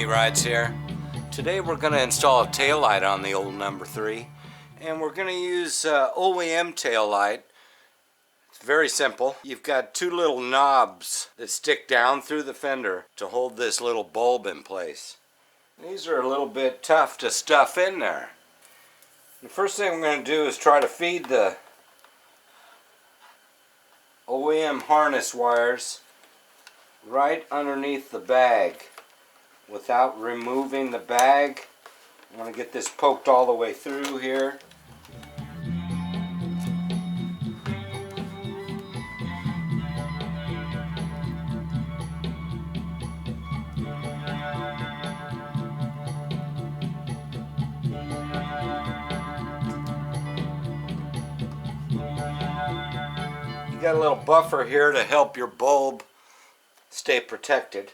Many Rides here. Today we're going to install a taillight on the old number 3, and we're going to use OEM taillight. It's very simple. You've got two little knobs that stick down through the fender to hold this little bulb in place. These are a little bit tough to stuff in there. The first thing we're going to do is try to feed the OEM harness wires right underneath the bag without removing the bag. I want to get this poked all the way through here. You got a little buffer here to help your bulb stay protected.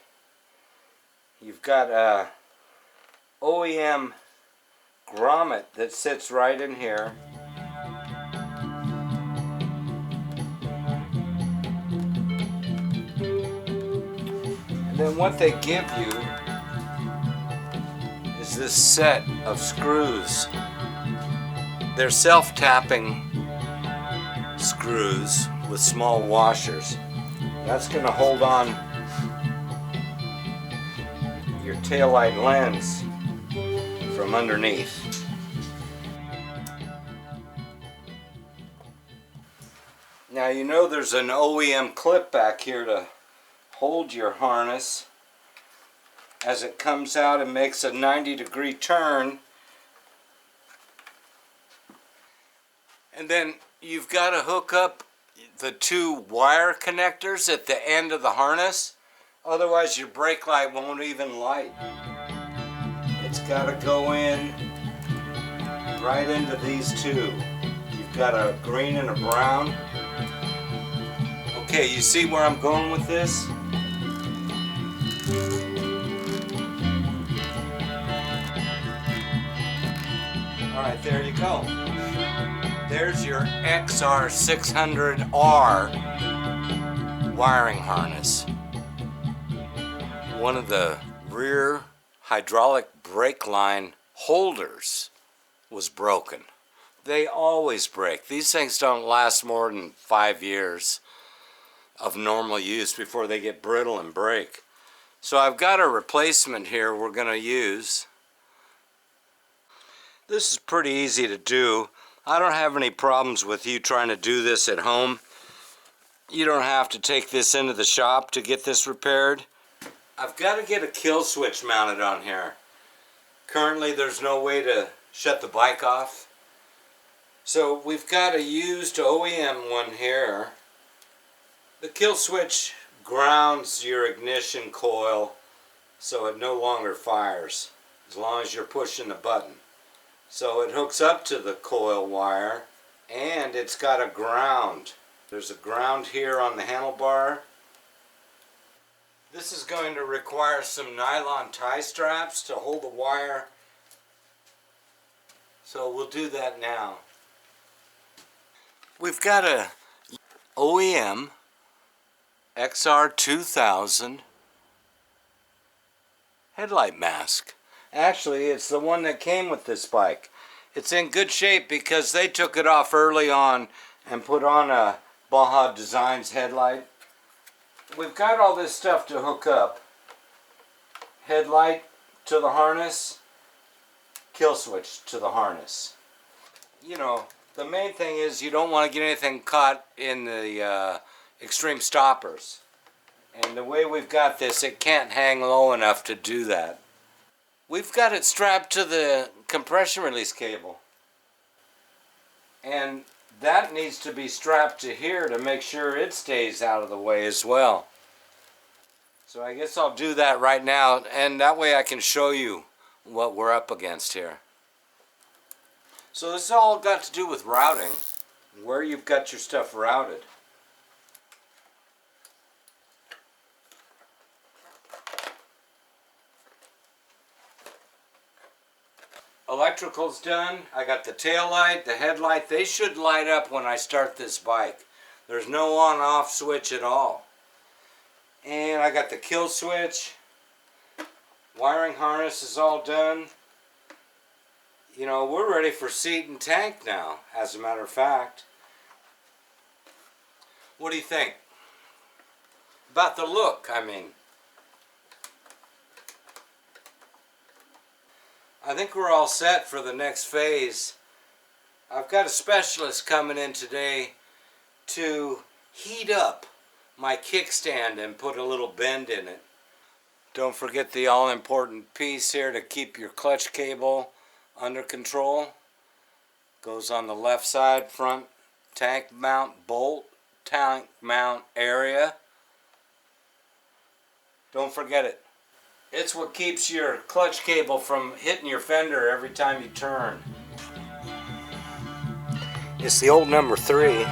You've got a OEM grommet that sits right in here. And then what they give you is this set of screws. They're self-tapping screws with small washers. That's going to hold on your taillight lens from underneath. Now you know there's an OEM clip back here to hold your harness as it comes out and makes a 90-degree turn. And then you've got to hook up the two wire connectors at the end of the harness. Otherwise your brake light won't even light. It's got to go in right into these two. You've got a green and a brown. Okay, you see where I'm going with this? Alright, there you go. There's your xr600r wiring harness. One of the rear hydraulic brake line holders was broken. They always break. These things don't last more than 5 years of normal use before they get brittle and break. So I've got a replacement here we're going to use. This is pretty easy to do. I don't have any problems with you trying to do this at home. You don't have to take this into the shop to get this repaired. I've got to get a kill switch mounted on here. Currently there's no way to shut the bike off. So we've got a used OEM one here. The kill switch grounds your ignition coil so it no longer fires as long as you're pushing the button. So it hooks up to the coil wire and it's got a ground. There's a ground here on the handlebar. This is going to require some nylon tie straps to hold the wire. So we'll do that now. We've got a OEM xr600r headlight mask. Actually, it's the one that came with this bike. It's in good shape because they took it off early on and put on a Baja Designs headlight. We've got all this stuff to hook up. Headlight to the harness, kill switch to the harness. You know, the main thing is you don't want to get anything caught in the extreme stoppers. And the way we've got this, it can't hang low enough to do that. We've got it strapped to the compression release cable. And that needs to be strapped to here to make sure it stays out of the way as well. So I guess I'll do that right now, and that way I can show you what we're up against here. So this all got to do with routing, where you've got your stuff routed. Electrical's done. I got the tail light, the headlight. They should light up when I start this bike. There's no on-off switch at all. And I got the kill switch. Wiring harness is all done. You know, we're ready for seat and tank now, as a matter of fact. What do you think? About the look, I mean. I think we're all set for the next phase. I've got a specialist coming in today to heat up my kickstand and put a little bend in it. Don't forget the all-important piece here to keep your clutch cable under control. Goes on the left side, front tank mount bolt, tank mount area. Don't forget it. It's what keeps your clutch cable from hitting your fender every time you turn. It's the old number 3.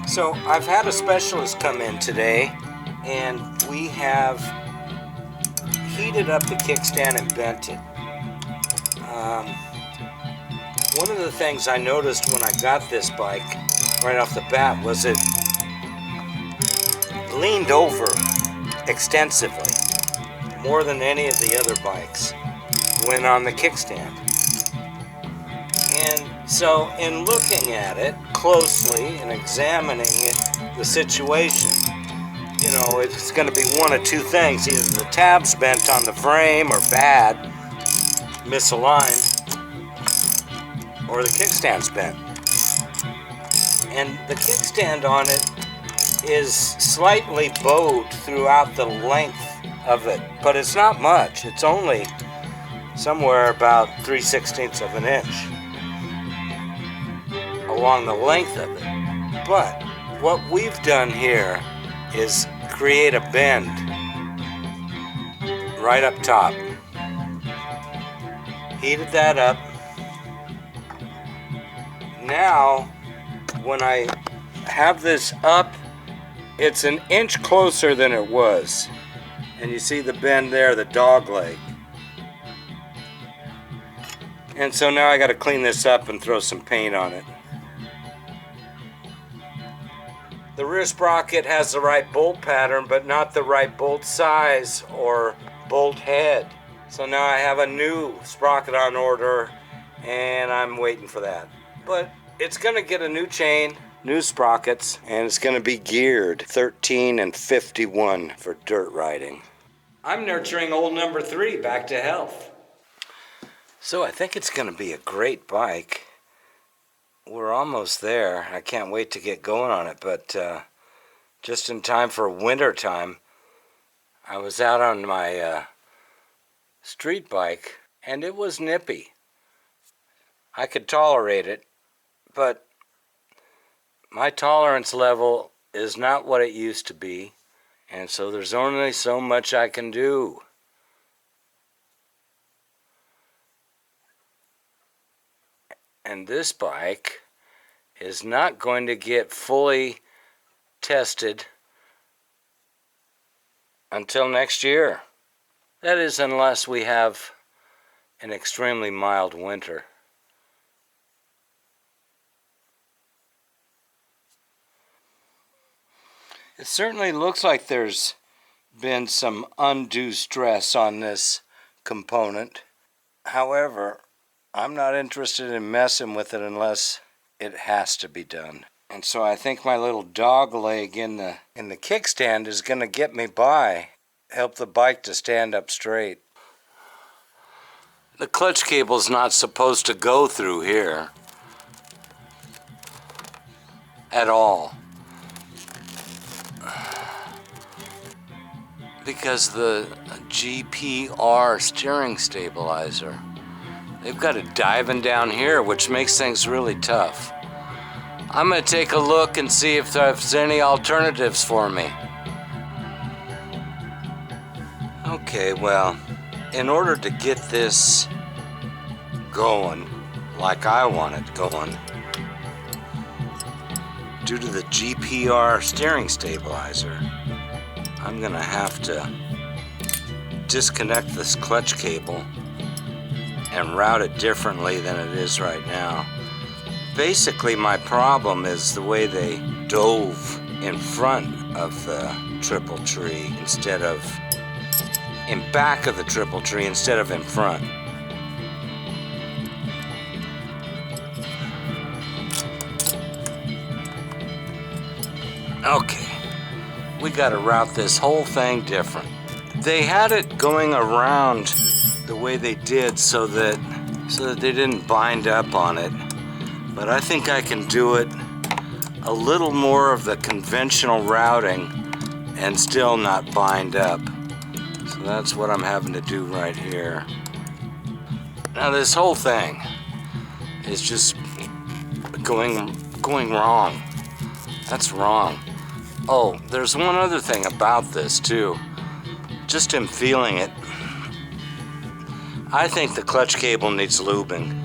So I've had a specialist come in today, and we have heated up the kickstand and bent it. One of the things I noticed when I got this bike right off the bat was it leaned over extensively, more than any of the other bikes when on the kickstand. And so in looking at it closely and examining the situation, you know, it's going to be one of two things. Either the tab's bent on the frame or bad, misaligned, or the kickstand's bent. And the kickstand on it is slightly bowed throughout the length of it, but it's not much. It's only somewhere about 3/16 of an inch along the length of it. But what we've done here is create a bend right up top. Heated that up. Now, when I have this up, it's an inch closer than it was. And you see the bend there, the dog leg. And so now I got to clean this up and throw some paint on it. The rear sprocket has the right bolt pattern, but not the right bolt size or bolt head. So now I have a new sprocket on order, and I'm waiting for that. But it's going to get a new chain, new sprockets, and it's going to be geared 13 and 51 for dirt riding. I'm nurturing old number 3 back to health. So I think it's going to be a great bike. We're almost there. I can't wait to get going on it, but just in time for winter time, I was out on my street bike, and it was nippy. I could tolerate it, but my tolerance level is not what it used to be, and so there's only so much I can do. And this bike is not going to get fully tested until next year. That is, unless we have an extremely mild winter. It certainly looks like there's been some undue stress on this component. However, I'm not interested in messing with it unless it has to be done. And so I think my little dog leg in the kickstand is going to get me by, help the bike to stand up straight. The clutch cable's not supposed to go through here at all, because the GPR steering stabilizer, they've got it diving down here, which makes things really tough. I'm going to take a look and see if there's any alternatives for me. Okay, well, in order to get this going like I want it going, due to the GPR steering stabilizer, I'm going to have to disconnect this clutch cable and route it differently than it is right now. Basically, my problem is the way they dove in front of the triple tree instead of in back of the triple tree instead of in front. Okay, we gotta route this whole thing different. They had it going around the way they did so that they didn't bind up on it. But I think I can do it a little more of the conventional routing and still not bind up. So that's what I'm having to do right here. Now this whole thing is just going wrong. That's wrong. Oh, there's one other thing about this too. Just in feeling it, I think the clutch cable needs lubing.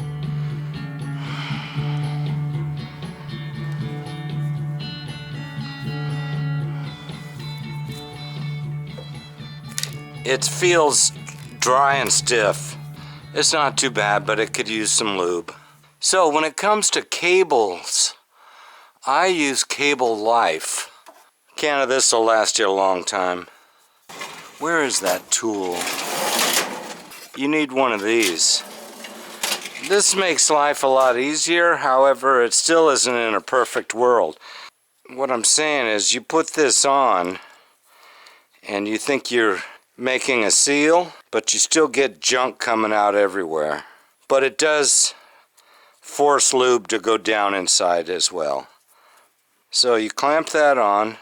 It feels dry and stiff. It's not too bad, but it could use some lube. So when it comes to cables, I use Cable Life. A can of this will last you a long time. Where is that tool? You need one of these. This makes life a lot easier, however, it still isn't in a perfect world. What I'm saying is you put this on and you think you're making a seal, but you still get junk coming out everywhere. But it does force lube to go down inside as well. So you clamp that on.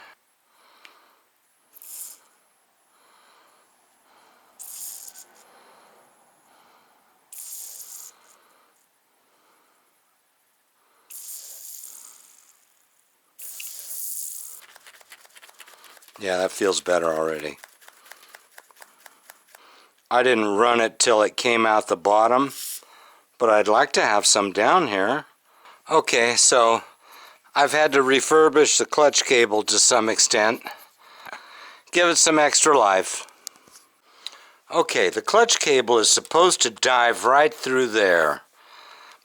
Yeah, that feels better already. I didn't run it till it came out the bottom, but I'd like to have some down here. Okay, so I've had to refurbish the clutch cable to some extent. Give it some extra life. Okay, the clutch cable is supposed to dive right through there,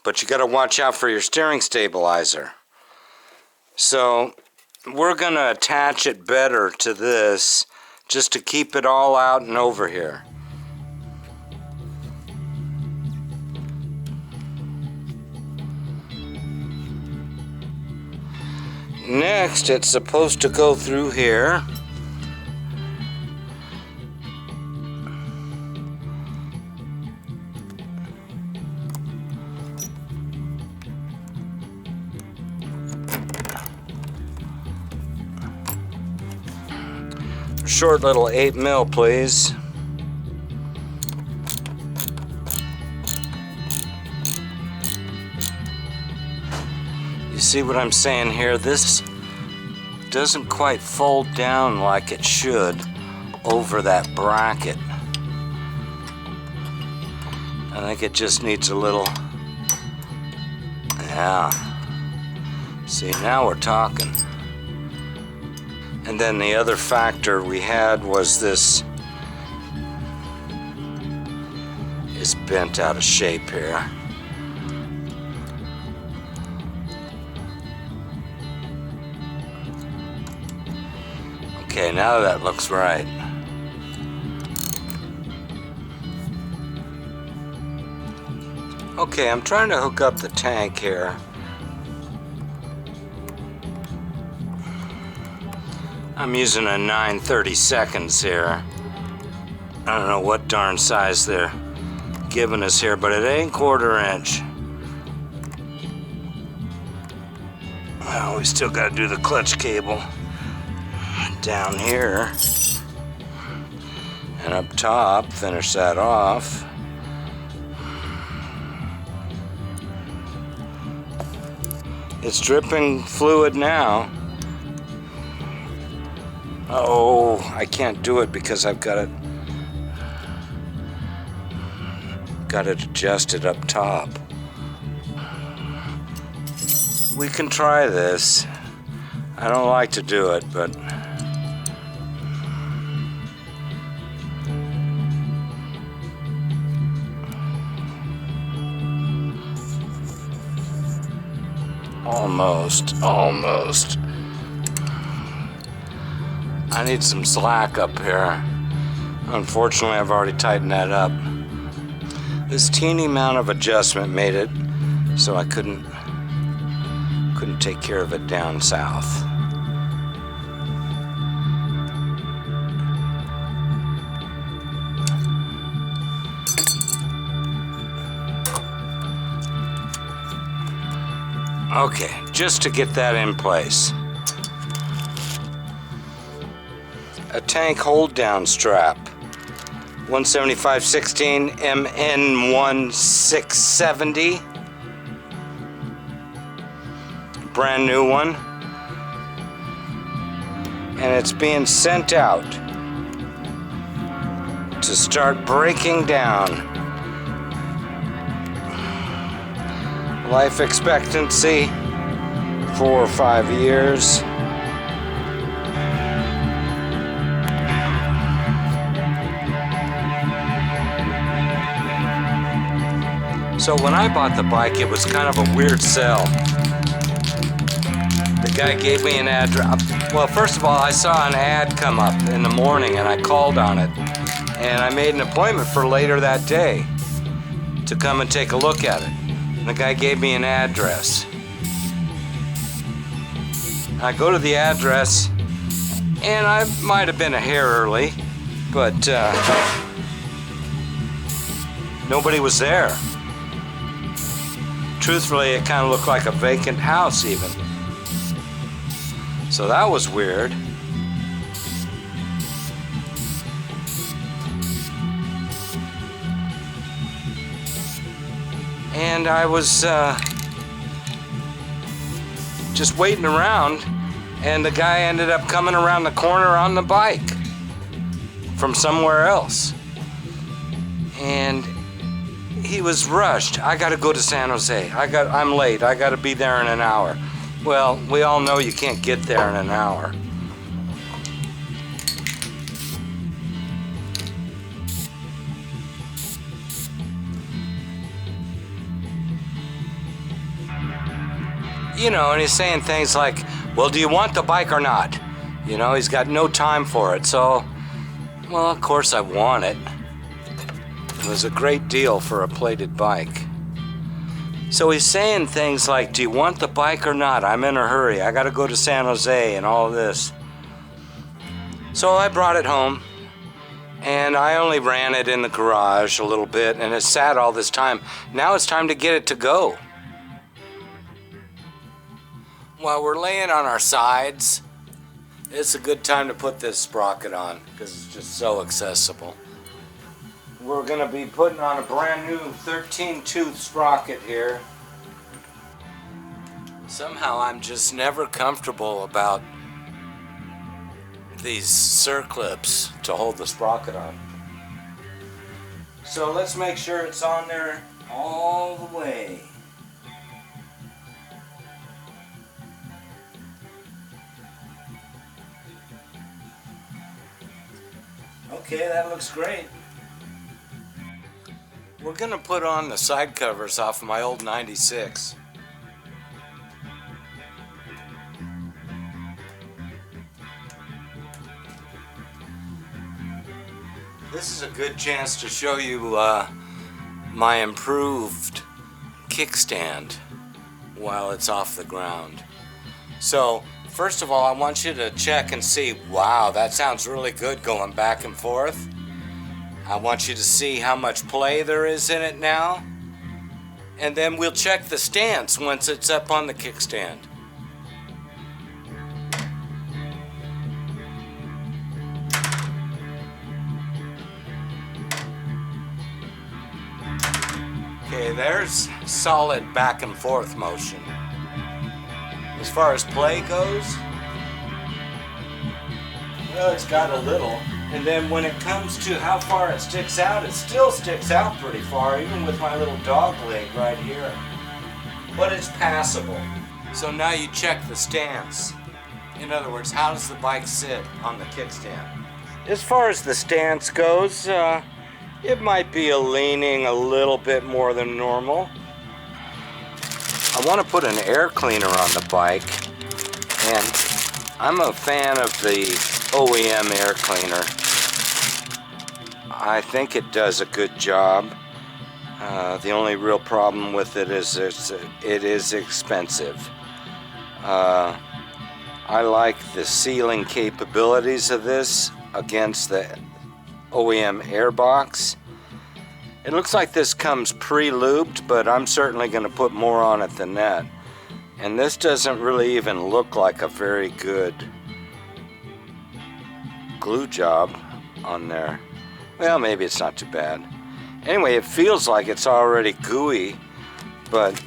but you gotta watch out for your steering stabilizer. So we're gonna attach it better to this just to keep it all out and over here. Next, it's supposed to go through here. Short little 8mm, please. You see what I'm saying here? This doesn't quite fold down like it should over that bracket. I think it just needs a little, yeah. See, now we're talking. And then the other factor we had was this is bent out of shape here. Okay, now that looks right. Okay, I'm trying to hook up the tank here. I'm using a 9/32 here. I don't know what darn size they're giving us here, but it ain't 1/4 inch. Well, we still got to do the clutch cable down here and up top, finish that off. It's dripping fluid now. Oh, I can't do it because I've got it adjusted up top. We can try this. I don't like to do it, but almost. I need some slack up here. Unfortunately, I've already tightened that up. This teeny amount of adjustment made it so I couldn't take care of it down south. Okay, just to get that in place. A tank hold down strap. 175/16 MN1670. Brand new one. And it's being sent out to start breaking down. Life expectancy 4 or 5 years. So when I bought the bike, it was kind of a weird sell. The guy gave me an address. Well, first of all, I saw an ad come up in the morning and I called on it. And I made an appointment for later that day to come and take a look at it. And the guy gave me an address. I go to the address, and I might have been a hair early, but nobody was there. Truthfully, it kind of looked like a vacant house even. So that was weird. And I was just waiting around, and the guy ended up coming around the corner on the bike from somewhere else. And he was rushed. I gotta go to San Jose. I'm late. I gotta be there in an hour. Well, we all know you can't get there in an hour. You know, and he's saying things like, well, do you want the bike or not? You know, he's got no time for it. So, well, of course I want it. It was a great deal for a plated bike. So he's saying things like, do you want the bike or not? I'm in a hurry. I got to go to San Jose and all this. So I brought it home, and I only ran it in the garage a little bit, and it sat all this time. Now it's time to get it to go. While we're laying on our sides, it's a good time to put this sprocket on because it's just so accessible. We're going to be putting on a brand new 13-tooth sprocket here. Somehow I'm just never comfortable about these circlips to hold the sprocket on. So let's make sure it's on there all the way. Okay, that looks great. We're going to put on the side covers off of my old 96. This is a good chance to show you my improved kickstand while it's off the ground. So, first of all, I want you to check and see, wow, that sounds really good going back and forth. I want you to see how much play there is in it now. And then we'll check the stance once it's up on the kickstand. Okay, there's solid back and forth motion. As far as play goes, well, it's got a little. And then when it comes to how far it sticks out, it still sticks out pretty far, even with my little dog leg right here. But it's passable. So now you check the stance. In other words, how does the bike sit on the kickstand? As far as the stance goes, it might be leaning a little bit more than normal. I want to put an air cleaner on the bike, and I'm a fan of the OEM air cleaner. I think it does a good job. The only real problem with it is it is expensive. I like the sealing capabilities of this against the OEM airbox. It looks like this comes pre-lubed, but I'm certainly going to put more on it than that. And this doesn't really even look like a very good glue job on there. Well, maybe it's not too bad. Anyway, it feels like it's already gooey, but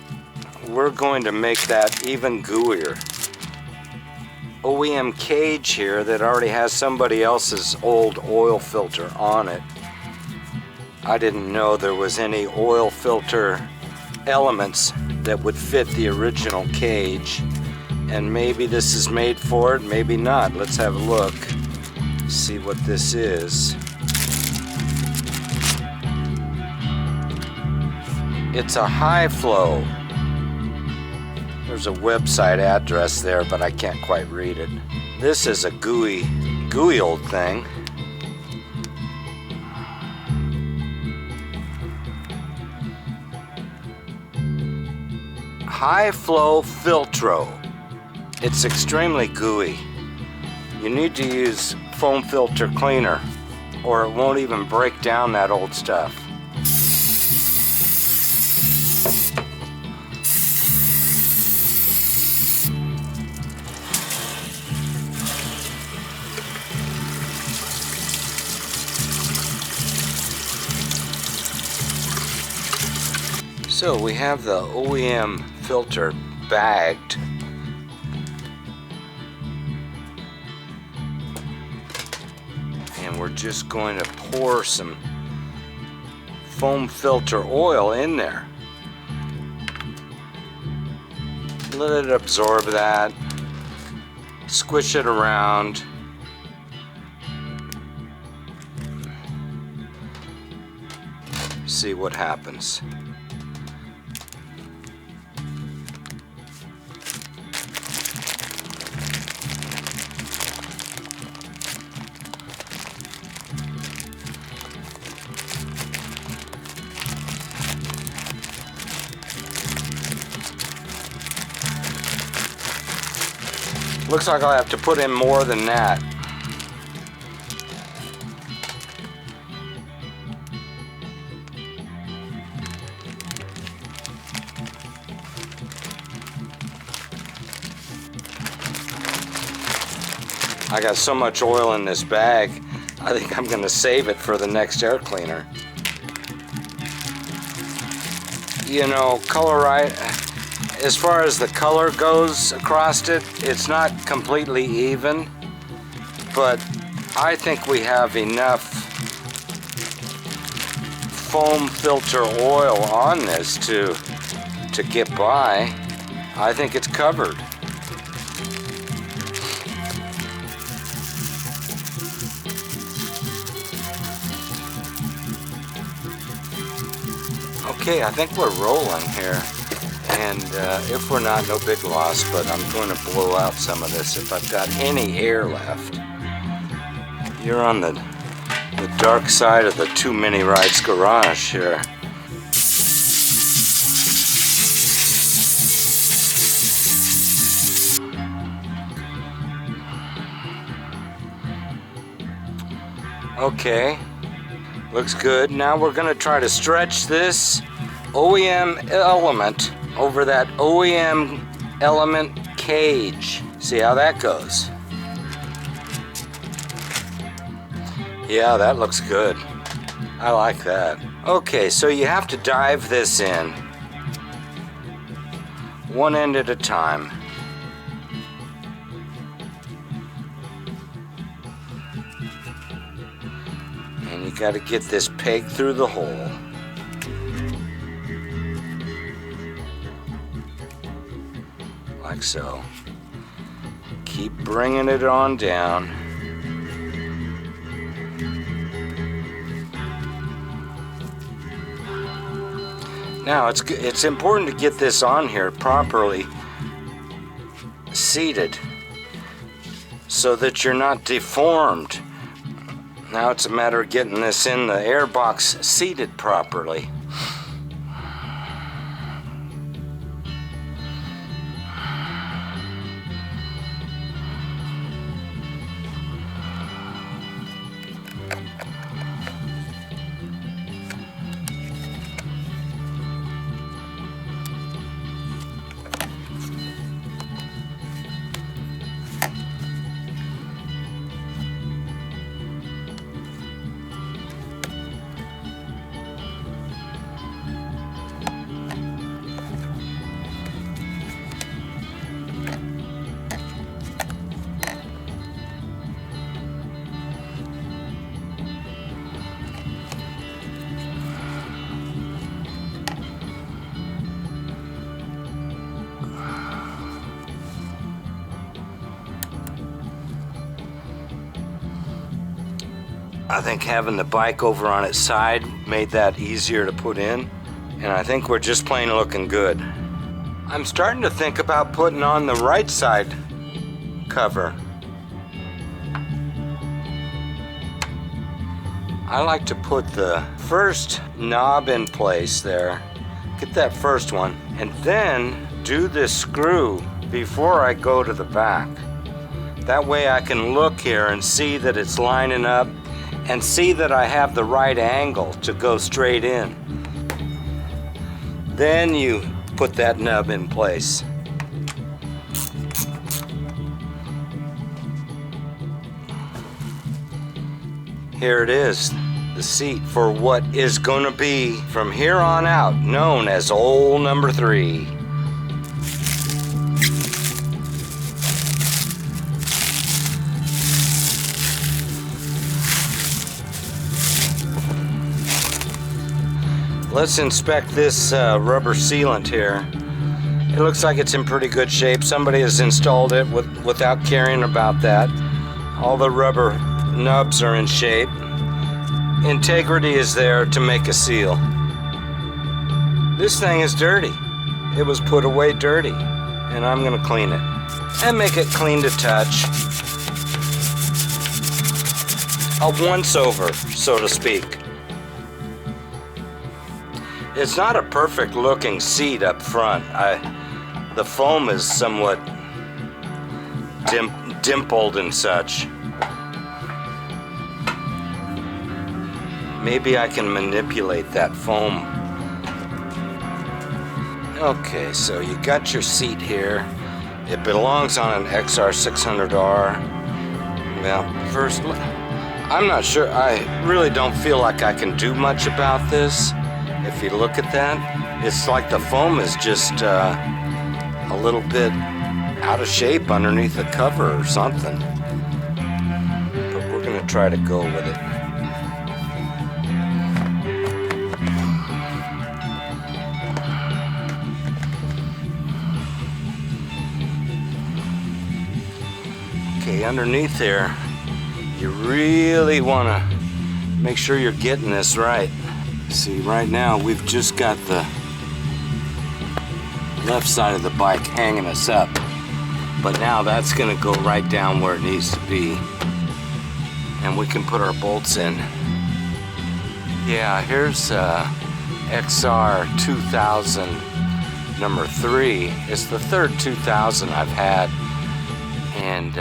we're going to make that even gooier. OEM cage here that already has somebody else's old oil filter on it. I didn't know there was any oil filter elements that would fit the original cage, and maybe this is made for it, maybe not. Let's have a look, see what this is. It's a high flow. There's a website address there, but I can't quite read it. This is a gooey old thing. High flow Filtro. It's extremely gooey. You need to use foam filter cleaner or it won't even break down that old stuff. So we have the OEM filter bagged. And we're just going to pour some foam filter oil in there. Let it absorb that. Squish it around. See what happens. Looks like I'll have to put in more than that. I got so much oil in this bag, I think I'm going to save it for the next air cleaner. You know, as far as the color goes across it, it's not completely even, but I think we have enough foam filter oil on this to get by. I think it's covered. Okay, I think we're rolling here. And if we're not, no big loss, but I'm going to blow out some of this if I've got any air left. You're on the dark side of the Too Many Rides garage here. Okay, looks good. Now we're going to try to stretch this OEM element over that OEM element cage. See how that goes. Yeah, that looks good. I like that. Okay, so you have to dive this in one end at a time. And you got to get this peg through the hole. Like so. Keep bringing it on down. Now it's important to get this on here properly seated so that you're not deformed. Now it's a matter of getting this in the air box seated properly. I think having the bike over on its side made that easier to put in, and I think we're just plain looking good. I'm starting to think about putting on the right side cover. I like to put the first knob in place there, get that first one, and then do this screw before I go to the back. That way I can look here and see that it's lining up and see that I have the right angle to go straight in. Then you put that nub in place. Here it is, the seat for what is going to be from here on out known as old number 3. Let's inspect this rubber sealant here. It looks like it's in pretty good shape. Somebody has installed it without caring about that. All the rubber nubs are in shape. Integrity is there to make a seal. This thing is dirty. It was put away dirty, and I'm gonna clean it and make it clean to touch. A once over, so to speak. It's not a perfect looking seat up front. The foam is somewhat dimpled and such. Maybe I can manipulate that foam. Okay, so you got your seat here. It belongs on an xr600r. Well, first, I'm not sure. I really don't feel like I can do much about this. If you look at that, it's like the foam is just a little bit out of shape underneath the cover or something. But we're gonna try to go with it. Okay, underneath there, you really wanna make sure you're getting this right. See, right now we've just got the left side of the bike hanging us up, but now that's gonna go right down where it needs to be, and we can put our bolts in. Yeah, here's XR2000 number 3. It's the third 2000 I've had, and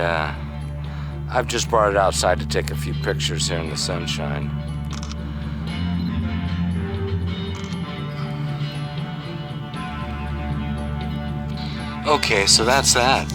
I've just brought it outside to take a few pictures here in the sunshine. Okay, so that's that.